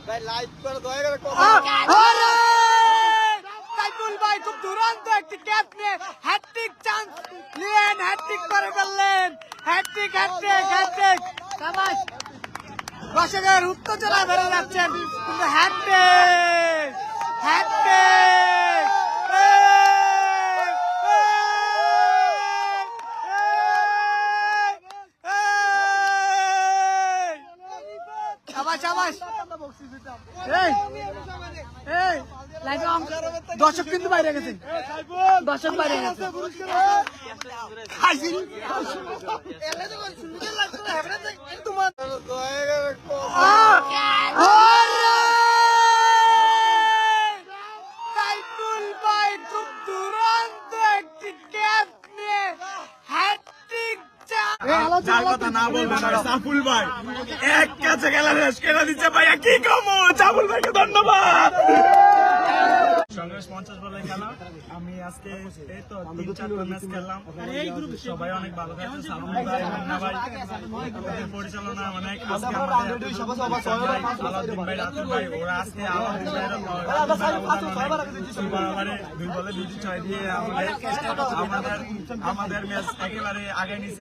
সাইফুল ভাই খুব দুরন্ত একটি ক্যাচ নিয়ে হ্যাটট্রিক চান্স নিলেন, হ্যাটট্রিক করে ফেললেন। হ্যাটট্রিক হ্যাটট্রিক হ্যাটট্রিক, শাবাশ। দর্শকের উত্তেজনা বেড়ে যাচ্ছেন, কিন্তু হ্যাটট্রিক হ্যাটট্রিক। দর্শক কিন্তু বাইরে গেছে, দর্শক বাইরে গেছে। সাইফুল ভাই খুব দুরন্ত একটি ক্যাচ নিয়ে হ্যাটট্রিক যার কথা না বলবেন সাইফুল ভাই এক কাছে খেলা শেষ করে দিচ্ছে ভাইয়া, কি কমো। সাইফুল ভাইকে ধন্যবাদ। সংগ্রাস 50 বলে খেলা, আমি আজকে এই তো 3-4টা ম্যাচ খেললাম, সবাই অনেক ভালো খেলছে। সালাম ভাই, মুন্না ভাই, ওদের পরিচালনা অনেক। আজকে আমাদের আলাউদ্দিন ভাই, রাতুল ভাই, ওরা আজকে আলাউদ্দিন ভাই দুই বলে 2-6 দিয়ে আমাদের ম্যাচ একেবারে আগে নিচ্ছে।